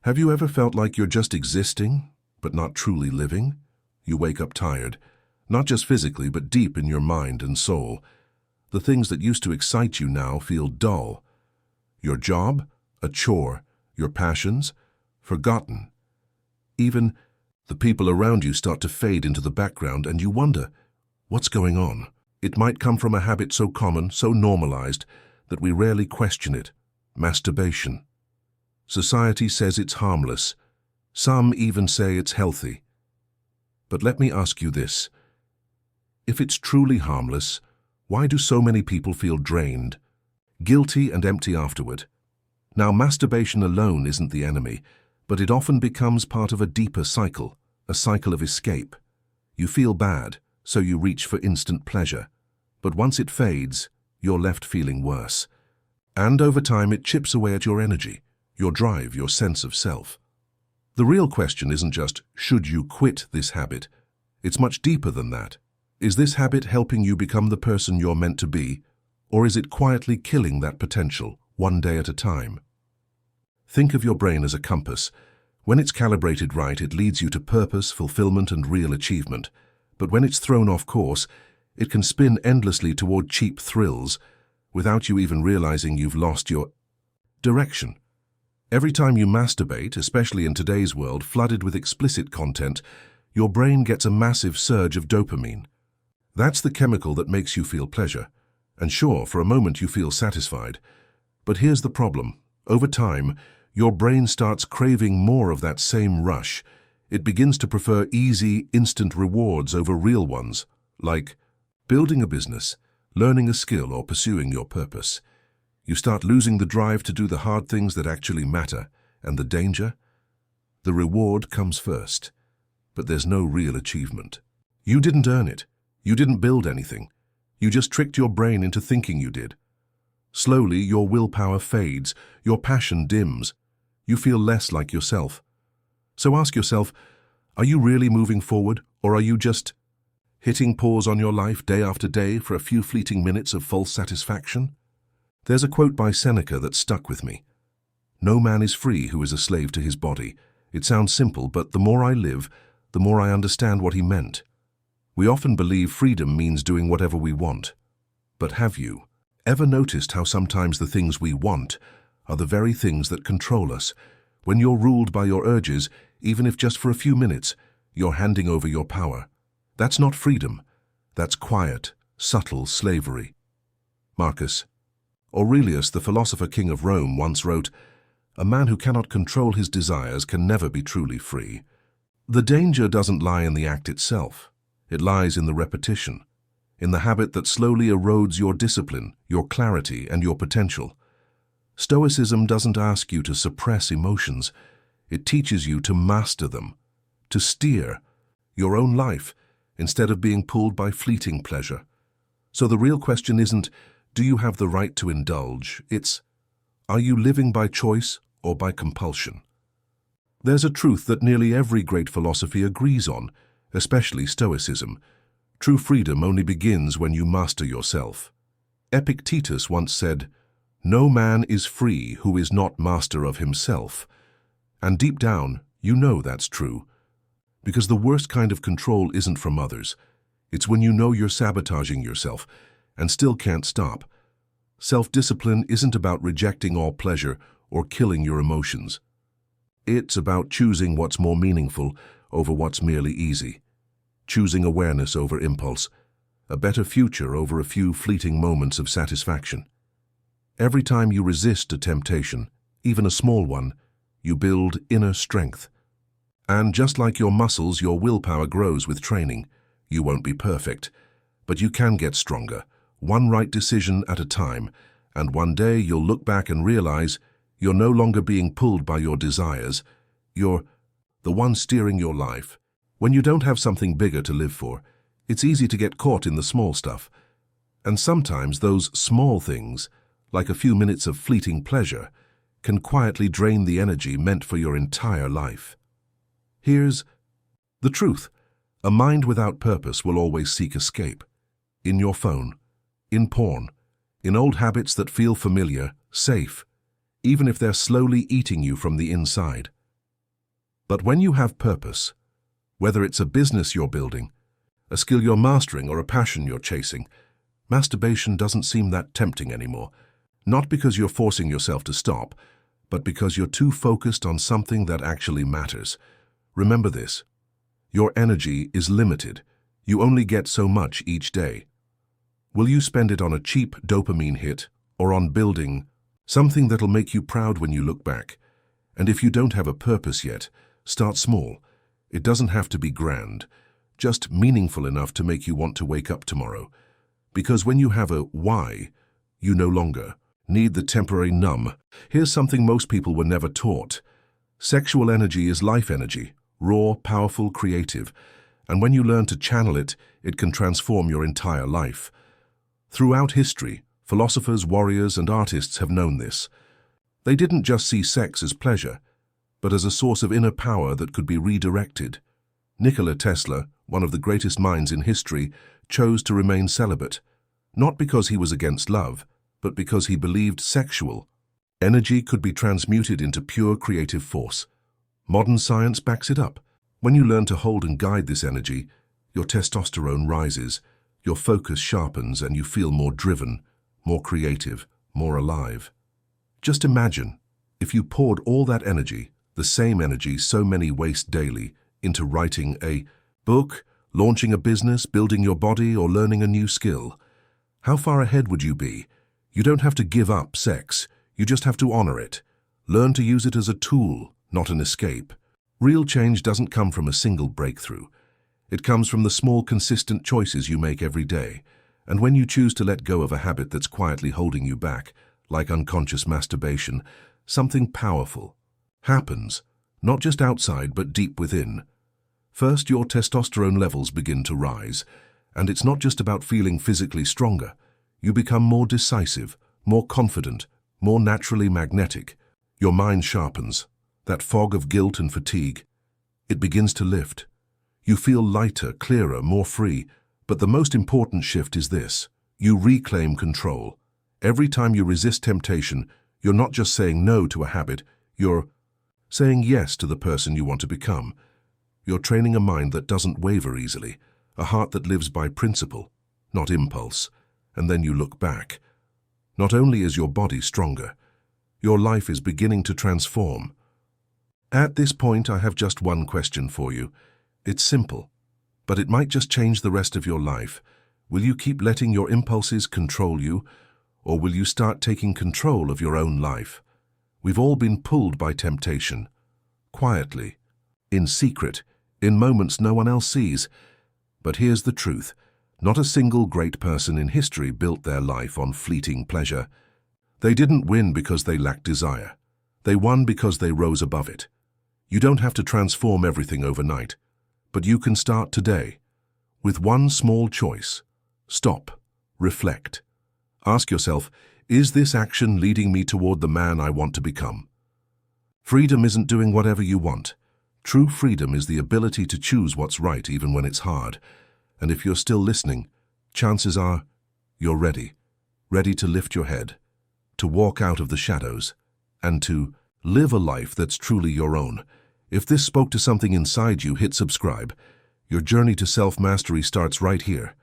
Have you ever felt like you're just existing, but not truly living? You wake up tired, not just physically, but deep in your mind and soul. The things that used to excite you now feel dull. Your job, a chore, your passions, forgotten. Even the people around you start to fade into the background and you wonder, what's going on? It might come from a habit so common, so normalized, that we rarely question it. Masturbation. Society says it's harmless. Some even say it's healthy. But let me ask you this. If it's truly harmless, why do so many people feel drained, guilty and empty afterward? Now, masturbation alone isn't the enemy, but it often becomes part of a deeper cycle, a cycle of escape. You feel bad, so you reach for instant pleasure. But once it fades, you're left feeling worse. And over time, it chips away at your energy, your drive, your sense of self. The real question isn't just, should you quit this habit? It's much deeper than that. Is this habit helping you become the person you're meant to be, or is it quietly killing that potential, one day at a time? Think of your brain as a compass. When it's calibrated right, it leads you to purpose, fulfillment, and real achievement. But when it's thrown off course, it can spin endlessly toward cheap thrills, without you even realizing you've lost your direction. Every time you masturbate, especially in today's world flooded with explicit content, your brain gets a massive surge of dopamine. That's the chemical that makes you feel pleasure. And sure, for a moment you feel satisfied. But here's the problem. Over time, your brain starts craving more of that same rush. It begins to prefer easy, instant rewards over real ones, like building a business, learning a skill, or pursuing your purpose. You start losing the drive to do the hard things that actually matter. And the danger? The reward comes first, but there's no real achievement. You didn't earn it. You didn't build anything. You just tricked your brain into thinking you did. Slowly, your willpower fades, your passion dims. You feel less like yourself. So ask yourself, are you really moving forward, or are you just hitting pause on your life day after day for a few fleeting minutes of false satisfaction? There's a quote by Seneca that stuck with me. No man is free who is a slave to his body. It sounds simple, but the more I live, the more I understand what he meant. We often believe freedom means doing whatever we want. But have you ever noticed how sometimes the things we want are the very things that control us? When you're ruled by your urges, even if just for a few minutes, you're handing over your power. That's not freedom. That's quiet, subtle slavery. Marcus Aurelius, the philosopher king of Rome, once wrote, "A man who cannot control his desires can never be truly free." The danger doesn't lie in the act itself. It lies in the repetition, in the habit that slowly erodes your discipline, your clarity, and your potential. Stoicism doesn't ask you to suppress emotions. It teaches you to master them, to steer your own life instead of being pulled by fleeting pleasure. So the real question isn't, do you have the right to indulge? It's, are you living by choice or by compulsion? There's a truth that nearly every great philosophy agrees on, especially Stoicism. True freedom only begins when you master yourself. Epictetus once said, "No man is free who is not master of himself." And deep down, you know that's true. Because the worst kind of control isn't from others. It's when you know you're sabotaging yourself and still can't stop. Self-discipline isn't about rejecting all pleasure or killing your emotions. It's about choosing what's more meaningful over what's merely easy. Choosing awareness over impulse, a better future over a few fleeting moments of satisfaction. Every time you resist a temptation, even a small one, you build inner strength. And just like your muscles, your willpower grows with training. You won't be perfect, but you can get stronger, one right decision at a time, and one day you'll look back and realize you're no longer being pulled by your desires. You're the one steering your life. When you don't have something bigger to live for, it's easy to get caught in the small stuff. And sometimes those small things, like a few minutes of fleeting pleasure, can quietly drain the energy meant for your entire life. Here's the truth. A mind without purpose will always seek escape. In your phone, in porn, in old habits that feel familiar, safe, even if they're slowly eating you from the inside. But when you have purpose, whether it's a business you're building, a skill you're mastering, or a passion you're chasing, masturbation doesn't seem that tempting anymore. Not because you're forcing yourself to stop, but because you're too focused on something that actually matters. Remember this: your energy is limited. You only get so much each day. Will you spend it on a cheap dopamine hit or on building something that'll make you proud when you look back? And if you don't have a purpose yet, start small. It doesn't have to be grand, just meaningful enough to make you want to wake up tomorrow. Because when you have a why, you no longer need the temporary numb. Here's something most people were never taught. Sexual energy is life energy, raw, powerful, creative. And when you learn to channel it, it can transform your entire life. Throughout history, philosophers, warriors, and artists have known this. They didn't just see sex as pleasure, but as a source of inner power that could be redirected. Nikola Tesla, one of the greatest minds in history, chose to remain celibate, not because he was against love, but because he believed sexual energy could be transmuted into pure creative force. Modern science backs it up. When you learn to hold and guide this energy, your testosterone rises, your focus sharpens, and you feel more driven, more creative, more alive. Just imagine if you poured all that energy, the same energy so many waste daily, into writing a book, launching a business, building your body, or learning a new skill. How far ahead would you be? You don't have to give up sex, you just have to honor it. Learn to use it as a tool, not an escape. Real change doesn't come from a single breakthrough. It comes from the small, consistent choices you make every day. And when you choose to let go of a habit that's quietly holding you back, like unconscious masturbation, something powerful happens, not just outside but deep within. First, your testosterone levels begin to rise, and it's not just about feeling physically stronger. You become more decisive, more confident, more naturally magnetic. Your mind sharpens. That fog of guilt and fatigue, it begins to lift. You feel lighter, clearer, more free. But the most important shift is this: you reclaim control. Every time you resist temptation, you're not just saying no to a habit, you're saying yes to the person you want to become. You're training a mind that doesn't waver easily, a heart that lives by principle, not impulse. And then you look back. Not only is your body stronger, your life is beginning to transform. At this point, I have just one question for you. It's simple, but it might just change the rest of your life. Will you keep letting your impulses control you, or will you start taking control of your own life? We've all been pulled by temptation, quietly, in secret, in moments no one else sees. But here's the truth. Not a single great person in history built their life on fleeting pleasure. They didn't win because they lacked desire. They won because they rose above it. You don't have to transform everything overnight, but you can start today with one small choice. Stop. Reflect. Ask yourself, is this action leading me toward the man I want to become? Freedom isn't doing whatever you want. True freedom is the ability to choose what's right even when it's hard. And if you're still listening, chances are you're ready. Ready to lift your head, to walk out of the shadows, and to live a life that's truly your own. If this spoke to something inside you, hit subscribe. Your journey to self-mastery starts right here.